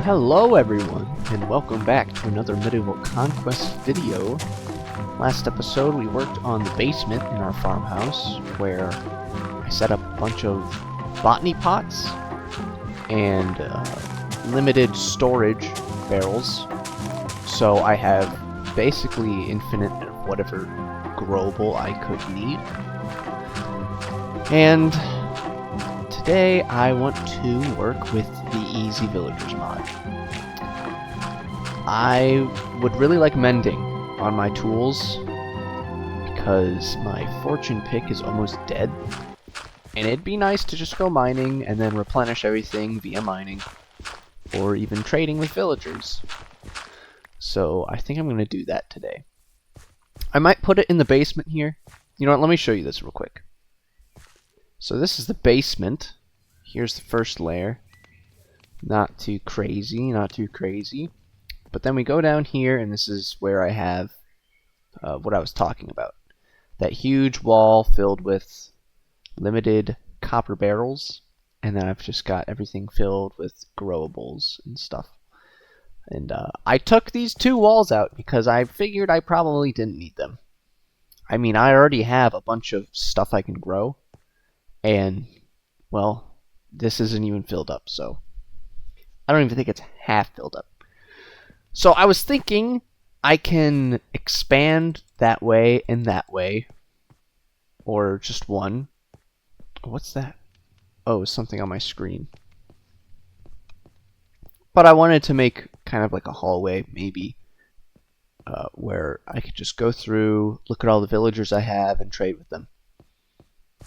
Hello everyone, and welcome back to another Medieval Conquest video. Last episode we worked on the basement in our farmhouse, where I set up a bunch of botany pots and limited storage barrels, so I have basically infinite of whatever growable I could need. And today I want to work with the Easy Villagers mod. I would really like mending on my tools because my fortune pick is almost dead, and it'd be nice to just go mining and then replenish everything via mining or even trading with villagers. So I think I'm going to do that today. I might put it in the basement here. You know what, let me show you this real quick. So this is the basement. Here's the first layer. Not too crazy, not too crazy. But then we go down here, and this is where I have what I was talking about. That huge wall filled with limited copper barrels, and then I've just got everything filled with growables and stuff. And I took these two walls out because I figured I probably didn't need them. I mean, I already have a bunch of stuff I can grow, and, well, this isn't even filled up, so I don't even think it's half filled up. So I was thinking I can expand that way and that way, or just one. What's that? Oh, something on my screen. But I wanted to make kind of like a hallway, maybe, where I could just go through, look at all the villagers I have, and trade with them.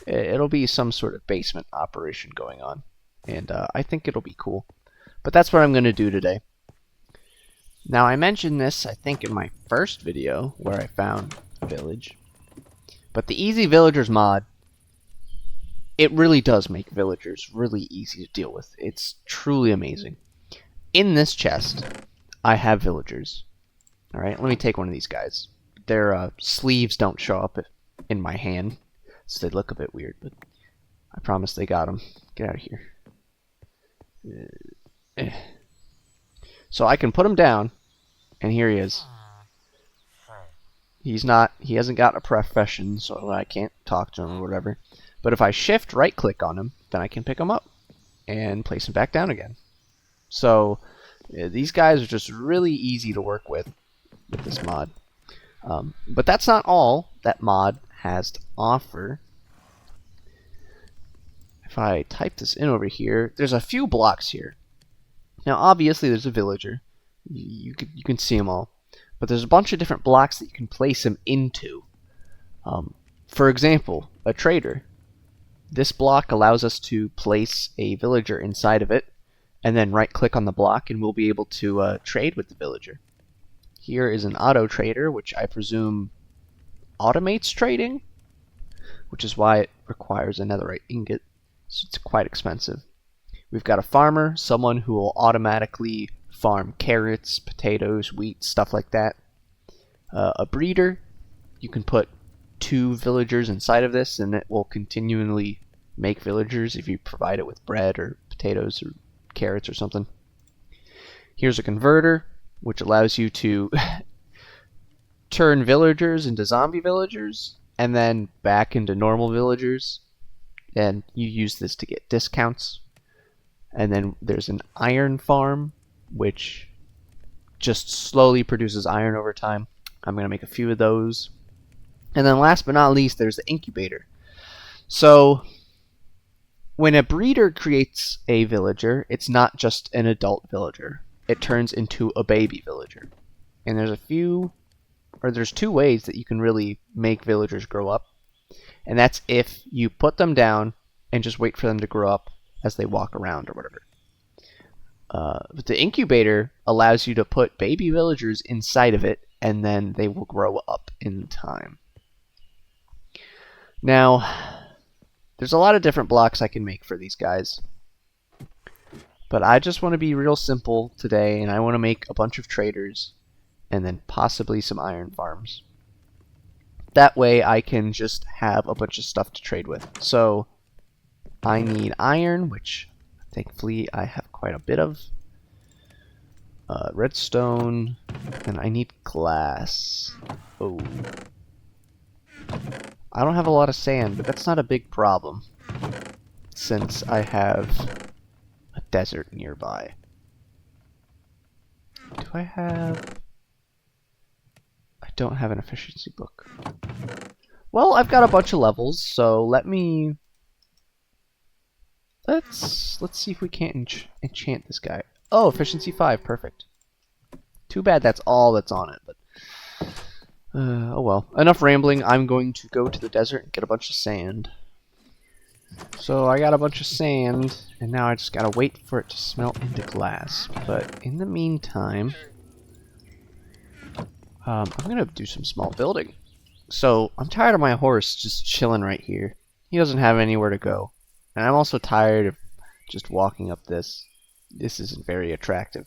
It'll be some sort of basement operation going on, and I think it'll be cool. But that's what I'm going to do today. Now, I mentioned this, I think, in my first video where I found a village. But the Easy Villagers mod, it really does make villagers really easy to deal with. It's truly amazing. In this chest, I have villagers. Alright, let me take one of these guys. Their sleeves don't show up in my hand, so they look a bit weird, but I promise they got them. Get out of here. So I can put him down, and here he is. He hasn't got a profession, so I can't talk to him or whatever. But if I shift right click on him, then I can pick him up and place him back down again. So these guys are just really easy to work with this mod. But that's not all that mod has to offer. If I type this in over here, there's a few blocks here. Now, obviously, there's a villager. You can see them all. But there's a bunch of different blocks that you can place them into. For example, a trader. This block allows us to place a villager inside of it, and then right-click on the block, and we'll be able to trade with the villager. Here is an auto trader, which I presume automates trading, which is why it requires a netherite ingot, so it's quite expensive. We've got a farmer, someone who will automatically farm carrots, potatoes, wheat, stuff like that. A breeder, you can put 2 villagers inside of this, and it will continually make villagers if you provide it with bread or potatoes or carrots or something. Here's a converter, which allows you to turn villagers into zombie villagers, and then back into normal villagers. And you use this to get discounts. And then there's an iron farm, which just slowly produces iron over time. I'm going to make a few of those. And then last but not least, there's the incubator. So when a breeder creates a villager, it's not just an adult villager. It turns into a baby villager. And there's 2 ways that you can really make villagers grow up. And that's if you put them down and just wait for them to grow up as they walk around or whatever. But the incubator allows you to put baby villagers inside of it, and then they will grow up in time. Now, there's a lot of different blocks I can make for these guys. But I just want to be real simple today, and I want to make a bunch of traders, and then possibly some iron farms. That way I can just have a bunch of stuff to trade with. So I need iron, which thankfully I have quite a bit of. Redstone, and I need glass. Oh. I don't have a lot of sand, but that's not a big problem, since I have a desert nearby. Do I have... I don't have an efficiency book. Well, I've got a bunch of levels, so let's see if we can't enchant this guy. Oh, efficiency 5, perfect. Too bad that's all that's on it, but oh well. Enough rambling. I'm going to go to the desert and get a bunch of sand. So I got a bunch of sand, and now I just gotta wait for it to smelt into glass. But in the meantime, I'm gonna do some small building. So I'm tired of my horse just chilling right here. He doesn't have anywhere to go. And I'm also tired of just walking up this. This isn't very attractive.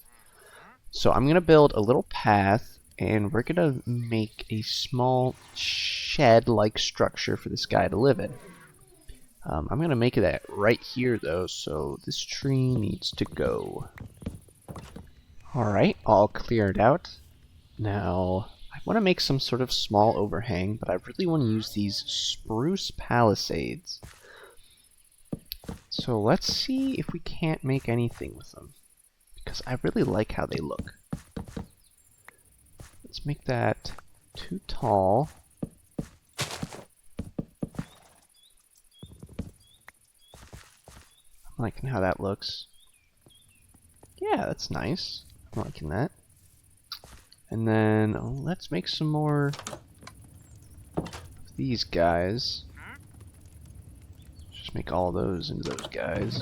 So I'm going to build a little path, and we're going to make a small shed-like structure for this guy to live in. I'm going to make that right here, though, so this tree needs to go. Alright, all cleared out. Now, I want to make some sort of small overhang, but I really want to use these spruce palisades. So let's see if we can't make anything with them, because I really like how they look. Let's make that too tall. I'm liking how that looks. Yeah, that's nice. I'm liking that. And then let's make some more of these guys. Just make all those into those guys.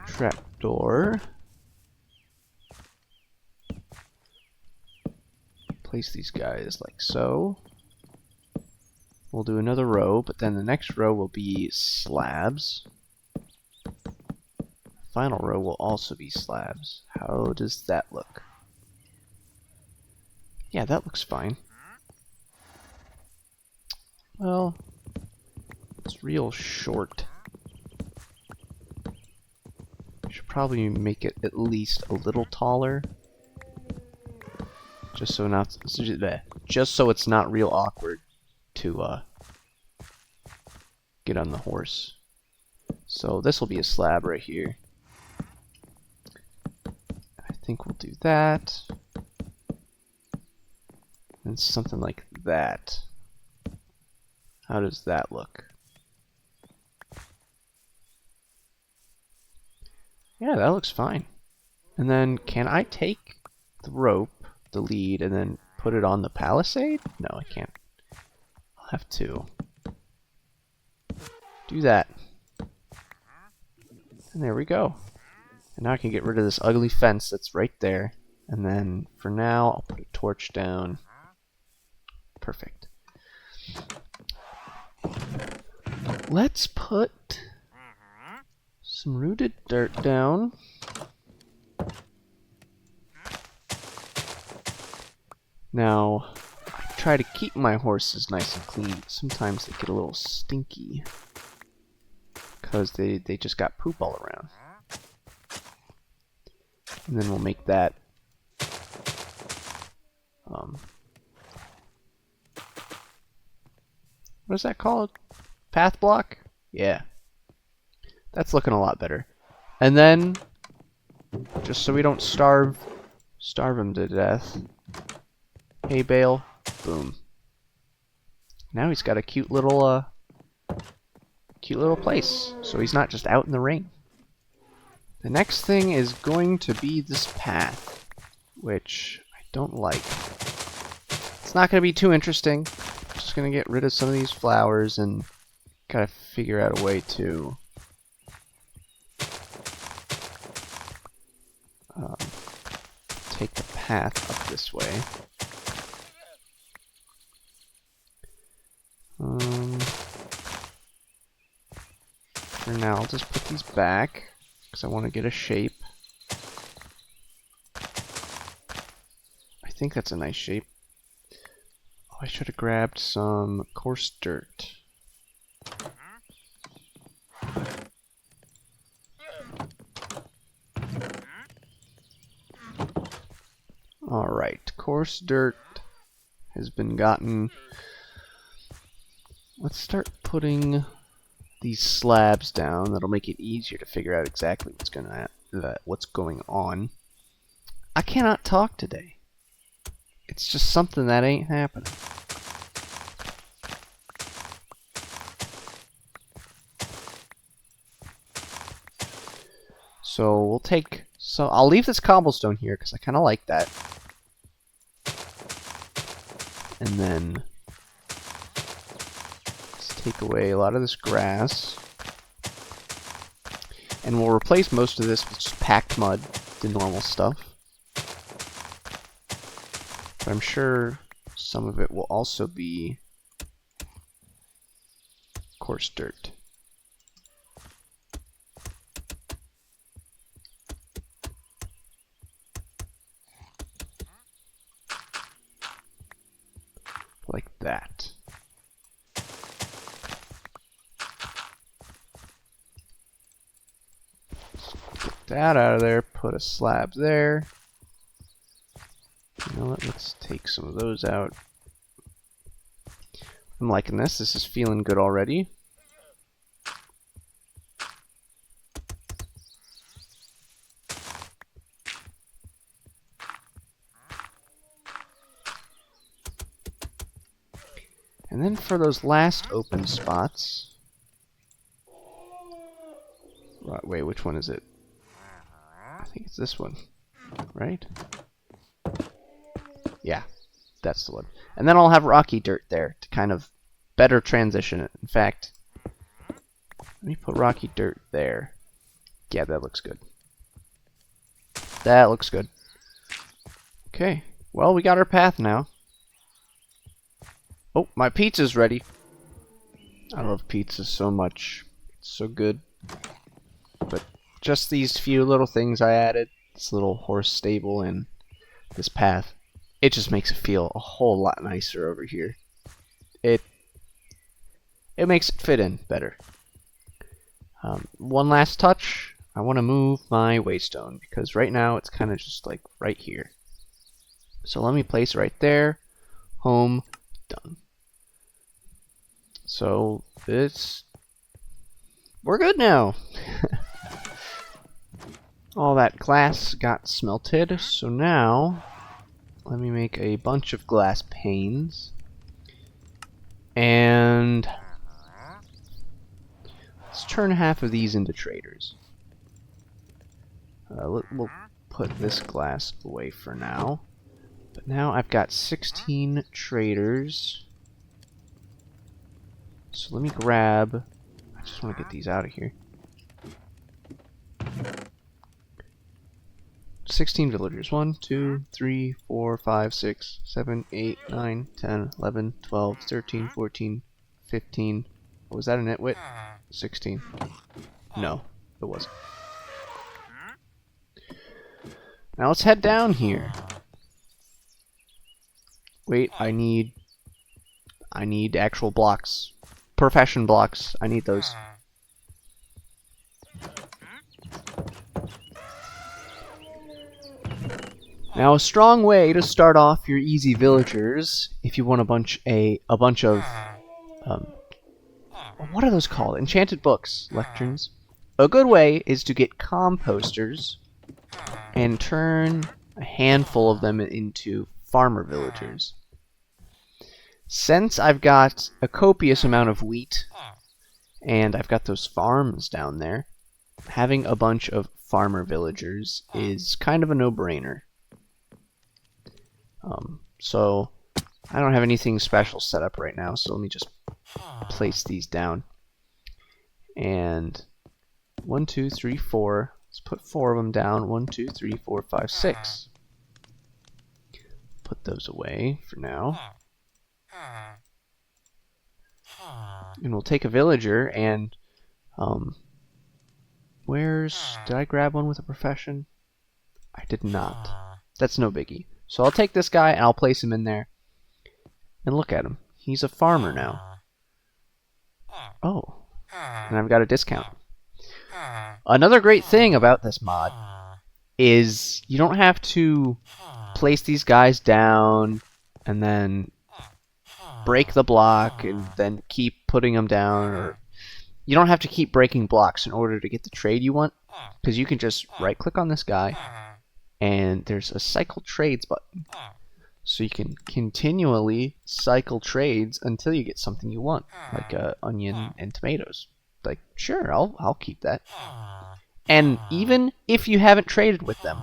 Trapdoor. Place these guys like so. We'll do another row, but then the next row will be slabs. Final row will also be slabs. How does that look? Yeah, that looks fine. Well, it's real short. Should probably make it at least a little taller, just so it's not real awkward to get on the horse. So this will be a slab right here. I think we'll do that, and something like that. How does that look? Yeah, that looks fine. And then, can I take the rope, the lead, and then put it on the palisade? No, I can't. I'll have to do that. And there we go. And now I can get rid of this ugly fence that's right there. And then, for now, I'll put a torch down. Perfect. Let's put some rooted dirt down. Now, I try to keep my horses nice and clean. Sometimes they get a little stinky because they just got poop all around. And then we'll make that what is that called? Path block? Yeah. That's looking a lot better. And then, just so we don't starve him to death, hay bale, boom. Now he's got a cute little place, so he's not just out in the rain. The next thing is going to be this path, which I don't like. It's not going to be too interesting. I'm just going to get rid of some of these flowers and gotta figure out a way to take the path up this way. For now, I'll just put these back because I want to get a shape. I think that's a nice shape. Oh, I should have grabbed some coarse dirt. coarse dirt has been gotten. Let's start putting these slabs down. That'll make it easier to figure out exactly what's going on. I cannot talk today. It's just something that ain't happening. So we'll take. So I'll leave this cobblestone here because I kind of like that. And then let's take away a lot of this grass. And we'll replace most of this with just packed mud, the normal stuff. But I'm sure some of it will also be coarse dirt. Like that. Get that out of there, put a slab there. You know what, let's take some of those out. I'm liking this. This is feeling good already. And then for those last open spots... Right, wait, which one is it? I think it's this one, right? Yeah, that's the one. And then I'll have rocky dirt there to kind of better transition it. In fact, let me put rocky dirt there. Yeah, that looks good. That looks good. Okay, well, we got our path now. Oh, my pizza's ready. I love pizza so much. It's so good. But just these few little things I added, this little horse stable and this path, it just makes it feel a whole lot nicer over here. It makes it fit in better. One last touch. I want to move my waystone because right now it's kind of just like right here. So let me place it right there. Home. Done. So we're good now. All that glass got smelted, so now let me make a bunch of glass panes. And let's turn half of these into traders. We'll put this glass away for now. But now I've got 16 traders. So let me grab... I just want to get these out of here. 16 villagers. 1, 2, 3, 4, 5, 6, 7, 8, 9, 10, 11, 12, 13, 14, 15. Oh, was that a nitwit? 16. No, it wasn't. Now let's head down here. Wait, I need actual blocks. Profession blocks. I need those. Now, a strong way to start off your easy villagers, if you want a bunch of what are those called? Enchanted books, lecterns. A good way is to get composters and turn a handful of them into farmer villagers. Since I've got a copious amount of wheat and I've got those farms down there, having a bunch of farmer villagers is kind of a no-brainer. So I don't have anything special set up right now, so let me just place these down. And 1, 2, 3, 4. Let's put 4 of them down. 1, 2, 3, 4, 5, 6. Put those away for now. And we'll take a villager and did I grab one with a profession? I did not. That's no biggie. So I'll take this guy and I'll place him in there. And look at him. He's a farmer now. Oh. And I've got a discount. Another great thing about this mod is you don't have to place these guys down, and then break the block, and then keep putting them down. Or you don't have to keep breaking blocks in order to get the trade you want, because you can just right-click on this guy, and there's a cycle trades button. So you can continually cycle trades until you get something you want, like onion and tomatoes. Like, sure, I'll keep that. And even if you haven't traded with them,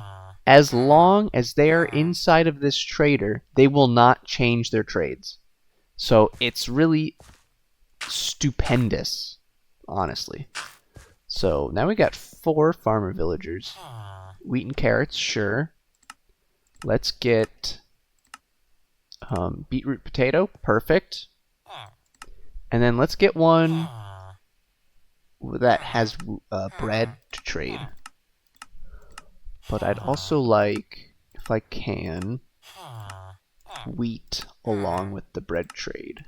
as long as they are inside of this trader, they will not change their trades. So it's really stupendous, honestly. So now we got 4 farmer villagers. Wheat and carrots, sure. Let's get beetroot potato, perfect. And then let's get one that has bread to trade. But I'd also like, if I can, wheat along with the bread trade.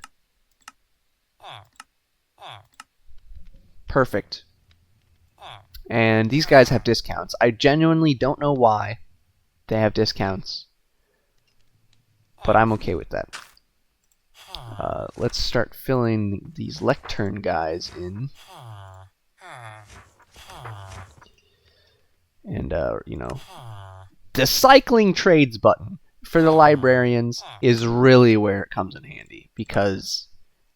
Perfect. And these guys have discounts. I genuinely don't know why they have discounts, but I'm okay with that. Let's start filling these lectern guys in. And, you know, the cycling trades button for the librarians is really where it comes in handy, because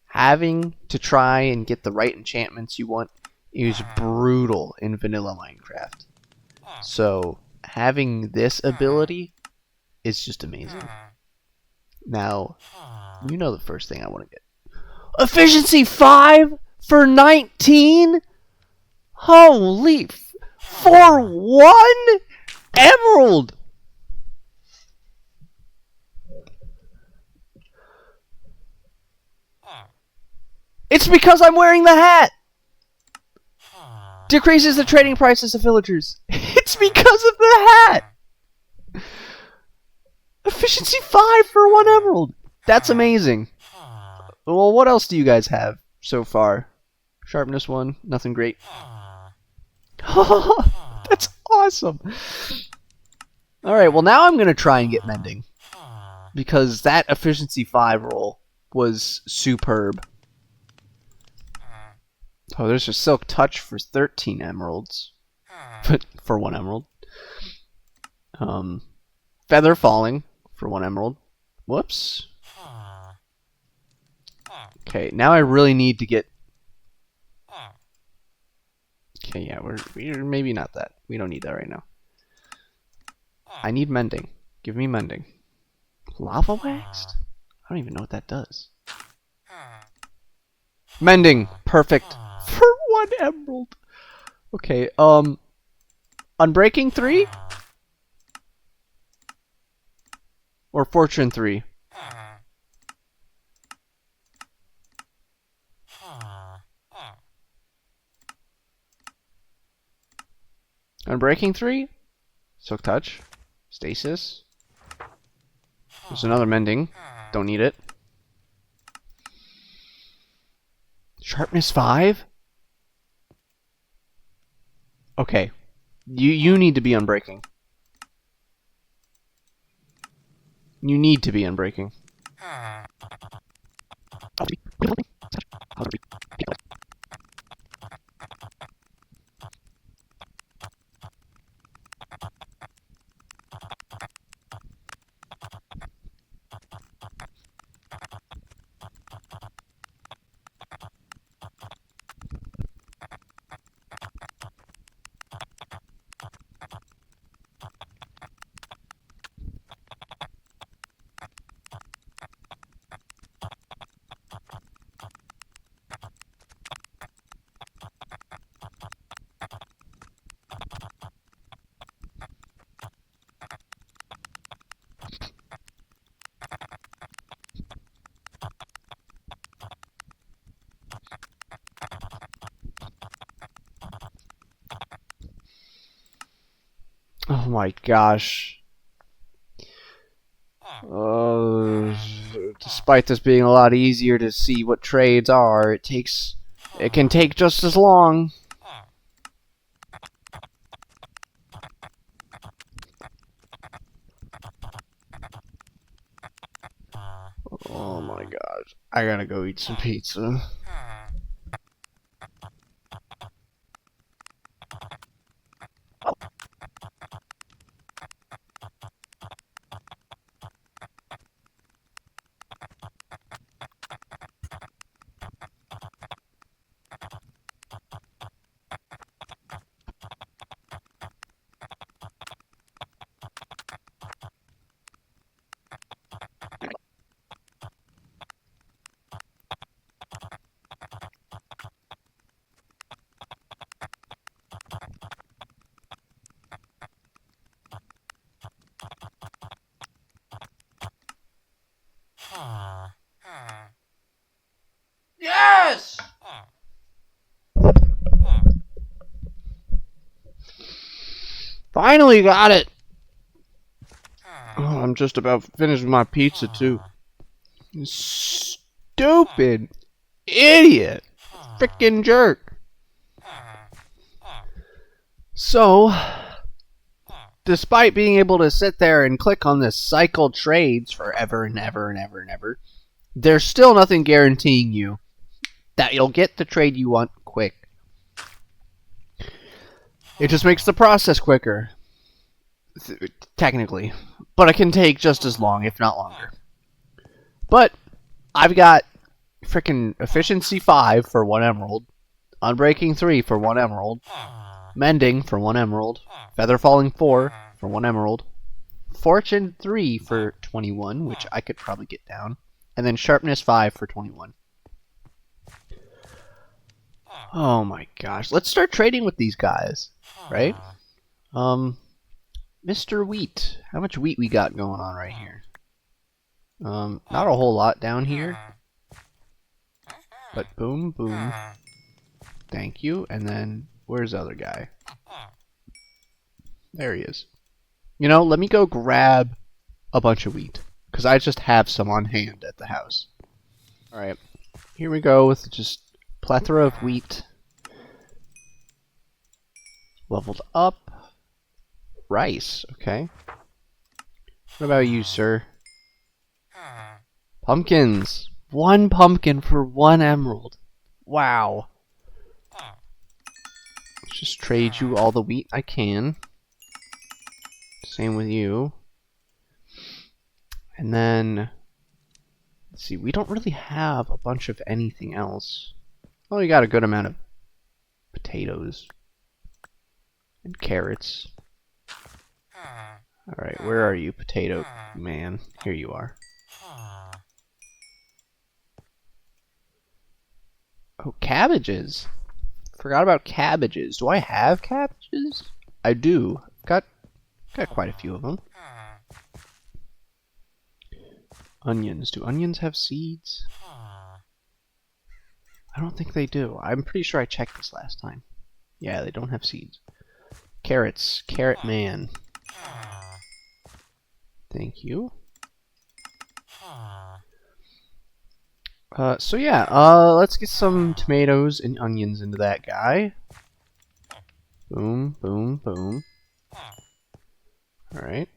having to try and get the right enchantments you want is brutal in vanilla Minecraft. So having this ability is just amazing. Now, you know the first thing I want to get. Efficiency 5 for 19? Holy for 1 emerald! It's because I'm wearing the hat! Decreases the trading prices of villagers. It's because of the hat! Efficiency 5 for 1 emerald! That's amazing. Well, what else do you guys have so far? Sharpness 1, nothing great. That's awesome! Alright, well now I'm going to try and get mending, because that efficiency 5 roll was superb. Oh, there's a silk touch for 13 emeralds. For 1 emerald. Feather falling for 1 emerald. Whoops. Okay, now I really need to get... Okay, yeah, we're maybe not that. We don't need that right now. I need mending. Give me mending. Lava waxed? I don't even know what that does. Mending! Perfect. For 1 emerald. Okay, Unbreaking 3? Or Fortune 3? Unbreaking 3? Silk Touch. Stasis. There's another Mending. Don't need it. Sharpness 5? Okay. You need to be Unbreaking. You need to be Unbreaking. Oh my gosh. Despite this being a lot easier to see what trades are, it can take just as long. gosh. I gotta go eat some pizza. Yes! Finally got it! Oh, I'm just about finished with my pizza, too. Stupid idiot! Frickin' jerk! So, despite being able to sit there and click on this cycle trades forever and ever and ever and ever, there's still nothing guaranteeing you that you'll get the trade you want quick. It just makes the process quicker. Technically. But it can take just as long, if not longer. But I've got frickin' efficiency 5 for 1 emerald, unbreaking 3 for 1 emerald, mending for 1 emerald, feather falling 4 for 1 emerald, fortune 3 for 21, which I could probably get down, and then sharpness 5 for 21. Oh my gosh. Let's start trading with these guys, right? Mr. Wheat. How much wheat we got going on right here? Not a whole lot down here. But boom, boom. Thank you. And then, where's the other guy? There he is. You know, let me go grab a bunch of wheat, because I just have some on hand at the house. Alright, here we go with just plethora of wheat. Leveled up. Rice, okay. What about you, sir? Pumpkins. 1 pumpkin for 1 emerald. Wow. Let's just trade you all the wheat I can. Same with you. And then, let's see, we don't really have a bunch of anything else. Well, we got a good amount of potatoes and carrots. Alright, where are you, potato man? Here you are. Oh, cabbages! Forgot about cabbages. Do I have cabbages? I do. Got quite a few of them. Onions. Do onions have seeds? I don't think they do. I'm pretty sure I checked this last time. Yeah, they don't have seeds. Carrots. Carrot man. Thank you. So yeah, let's get some tomatoes and onions into that guy. Boom, boom, boom. Alright.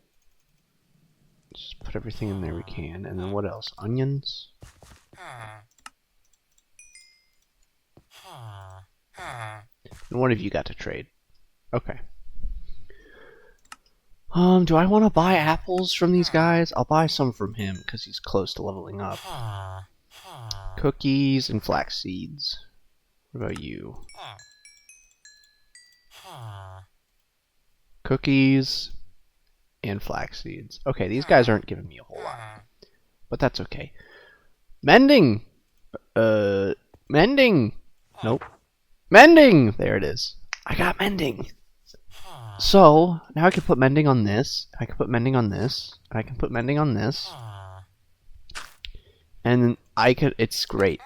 Just put everything in there we can. And then what else? Onions? And what have you got to trade? Okay. Do I want to buy apples from these guys? I'll buy some from him, because he's close to leveling up. Cookies and flax seeds. What about you? Cookies and flax seeds. Okay, these guys aren't giving me a whole lot. But that's okay. Mending! Mending! Nope. Mending! There it is. I got mending! So, now I can put mending on this, I can put mending on this, I can put mending on this, and I could, it's great.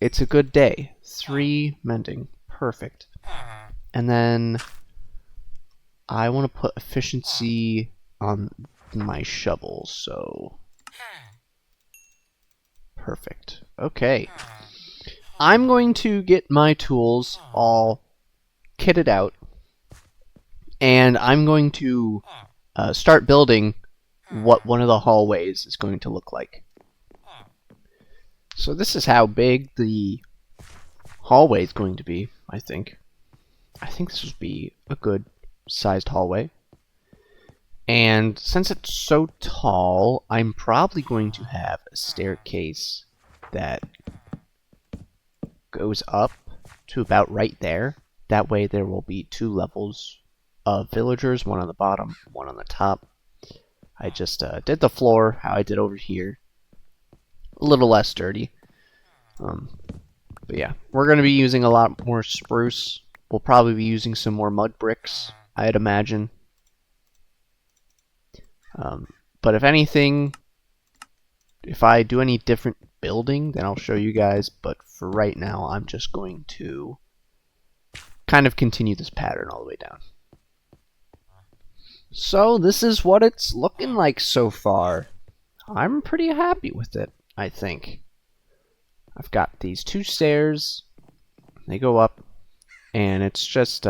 It's a good day. 3 mending. Perfect. And then, I want to put efficiency on my shovel, so... Perfect. Okay. I'm going to get my tools all kitted out. And I'm going to start building what one of the hallways is going to look like. So this is how big the hallway is going to be, I think. I think this would be a good sized hallway. And since it's so tall, I'm probably going to have a staircase that goes up to about right there. That way there will be 2 levels of villagers, one on the bottom, one on the top. I just did the floor how I did over here. A little less dirty. But yeah, we're going to be using a lot more spruce. We'll probably be using some more mud bricks, I'd imagine. But if anything, if I do any different building, then I'll show you guys. But for right now, I'm just going to kind of continue this pattern all the way down. So this is what it's looking like so far. I'm pretty happy with it, I think. I've got these 2 stairs. They go up, and it's just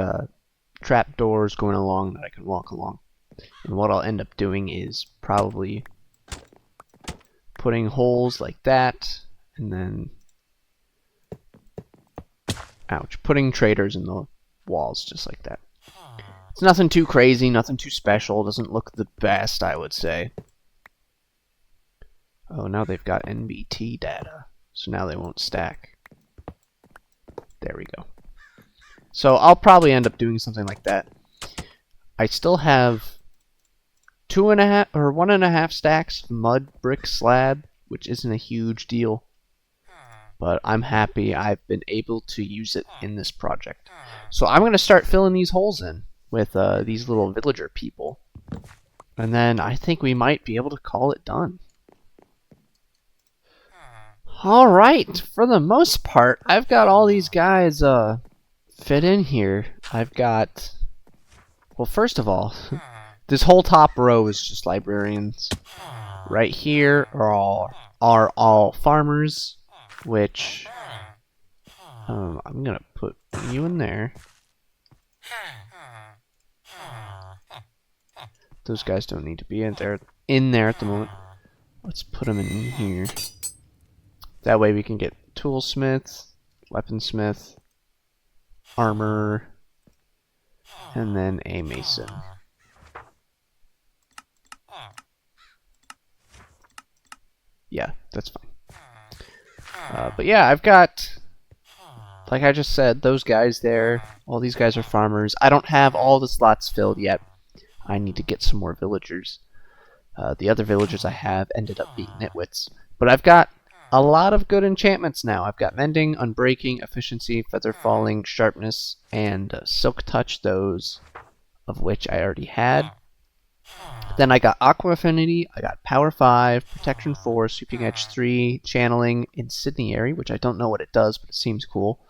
trap doors going along that I can walk along. And what I'll end up doing is probably putting holes like that, and then, ouch, putting traders in the walls just like that. It's nothing too crazy, nothing too special. Doesn't look the best, I would say. Oh, now they've got NBT data, so now they won't stack. There we go. So I'll probably end up doing something like that. I still have 2.5 or 1.5 stacks of mud brick slab, which isn't a huge deal, but I'm happy I've been able to use it in this project. So I'm going to start filling these holes in with these little villager people, and then I think we might be able to call it done. Alright, for the most part, I've got all these guys fit in here. I've got, well, first of all, this whole top row is just librarians. Right here are all farmers, which I'm gonna put you in there. Those guys don't need to be in there at the moment. Let's put them in here. That way we can get toolsmith, weaponsmith, armor, and then a mason. Yeah, that's fine. But yeah, I've got, like I just said, those guys there. All these guys are farmers. I don't have all the slots filled yet. I need to get some more villagers. The other villagers I have ended up being nitwits. But I've got a lot of good enchantments now. I've got mending, unbreaking, efficiency, feather falling, sharpness, and silk touch, those of which I already had. Then I got Aqua Affinity, I got Power 5, Protection 4, Sweeping Edge 3, Channeling, Incendiary, which I don't know what it does, but it seems cool.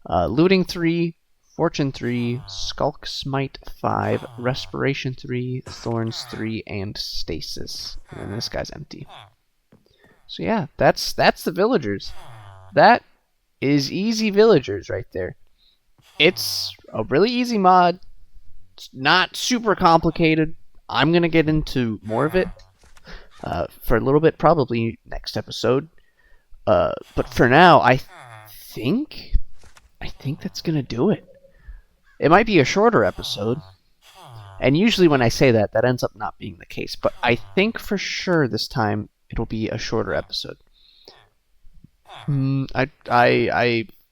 Looting 3, Fortune 3, Skulk Smite 5, Respiration 3, Thorns 3, and Stasis. And then this guy's empty. So yeah, that's the villagers. That is easy villagers right there. It's a really easy mod. It's not super complicated. I'm going to get into more of it for a little bit, probably next episode. But for now, I think that's going to do it. It might be a shorter episode. And usually when I say that, that ends up not being the case. But I think for sure this time it'll be a shorter episode. I'm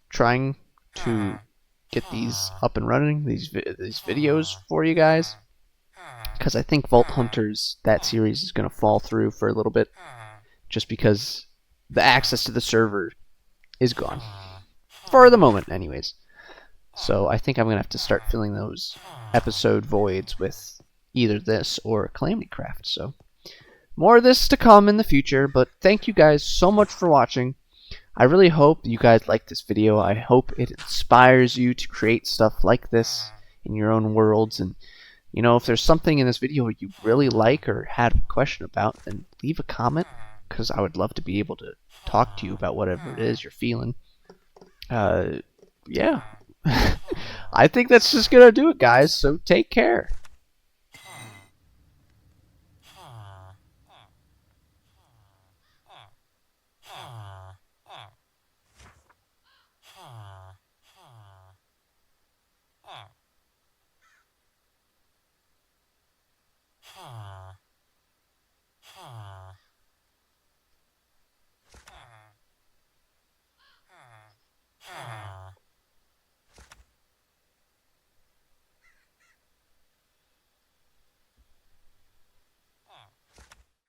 trying to get these up and running, these videos for you guys. Because I think Vault Hunters, that series, is going to fall through for a little bit. Just because the access to the server is gone. For the moment, anyways. So I think I'm going to have to start filling those episode voids with either this or Calamity Craft. So more of this to come in the future. But thank you guys so much for watching. I really hope you guys like this video. I hope it inspires you to create stuff like this in your own worlds. And you know, if there's something in this video you really like or had a question about, then leave a comment, because I would love to be able to talk to you about whatever it is you're feeling. Yeah. I think that's just going to do it, guys, so take care.